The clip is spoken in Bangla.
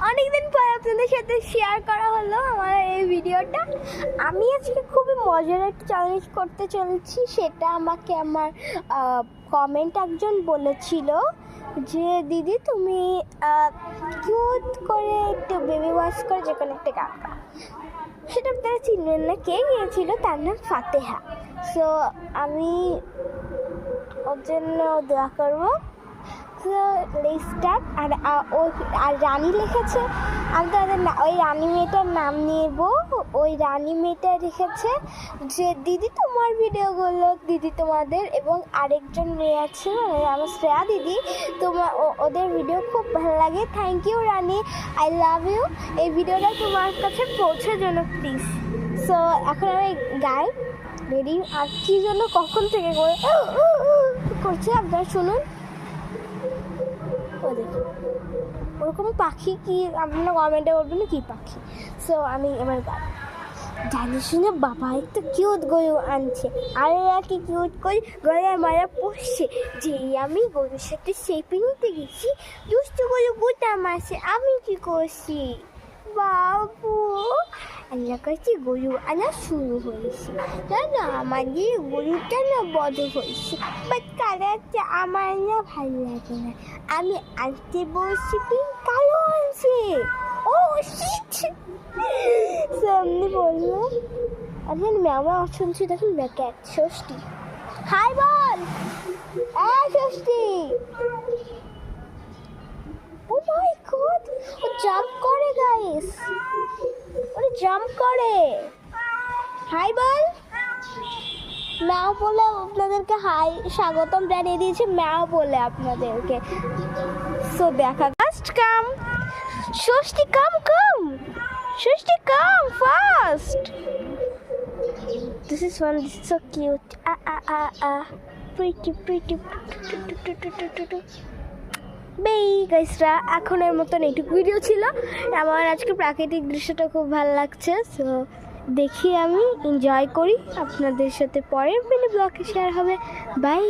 অনেকদিন পর আপনাদের সাথে শেয়ার করা হলো আমার এই ভিডিওটা। আমি আজকে খুবই মজার একটা চ্যালেঞ্জ করতে চলেছি। সেটা আমাকে আমার কমেন্ট একজন বলেছিল যে দিদি তুমি কিউট করে একটু বেবি ওয়াশ করে যে কোনো একটা গান গাও। সেটা আপনারা চিনবেন না, কে গিয়েছিল, তার নাম ফাতেহা। সো আমি ওর জন্য দোয়া করবো। স্টার্ট। আর রানী লিখেছে, আমি তাদের ওই রানী মেয়েটার নাম নেব। ওই রানী মেয়েটা লিখেছে যে দিদি তোমার ভিডিওগুলো, দিদি তোমাদের এবং আরেকজন মেয়ে আছে আমার শ্রেয়া দিদি, তোমার ওদের ভিডিও খুব ভালো লাগে। Thank you Rani, I love you. এই ভিডিওটা তোমার কাছে পৌঁছার জন্য প্লিজ। সো এখন আমি গাই রেডি। আর কী জন্য কখন থেকে করছে আপনারা শুনুন। ওরকম পাখি কি আপনারা কমেন্টে বলবেন কী পাখি। সো আমি এবার গাই। জানি শুনে বাবা একটু কিউট গরু আনছে, আর এরা কি কিউট করে গলায় মারা পড়ছে। যেই আমি গরুর সাথে সেপে নিতে গেছি, দুষ্টু গরু গোটা মারছে। আমি কি করছি বাবু, আল্লাহ কাছে গরু আনা শুরু হয়েছে। না আমাদের গরুটা না বড় হয়েছে, বাট কালারটা আমার না ভালো লাগে না। আমি আনতে বলছি পিঙ্ক, কালো আনছে। ও শিট, সামনে বললো। এখন ম্যামা শুনছি, দেখুন ক্যাট ষষ্ঠী। হাই বল ষষ্ঠী। ও মাই গড, ও জাম্প করে গাইস, ও জাম্প করে। হাই বল। ম্যাও বলে আপনাদেরকে হাই স্বাগতম জানিয়ে দিয়েছে, ম্যাও বলে আপনাদেরকে। সো দেখা ফার্স্ট কাম ষষ্ঠী, কাম ষষ্ঠী, come first. This is so cute. Pretty. বেই গাইসরা, এখনের মতন এইটুকু ভিডিও ছিল। আমার আজকে প্রাকৃতিক দৃশ্যটা খুব ভালো লাগছে। সো দেখি আমি এনজয় করি, আপনাদের সাথে পরের ব্লগে শেয়ার হবে। বাই।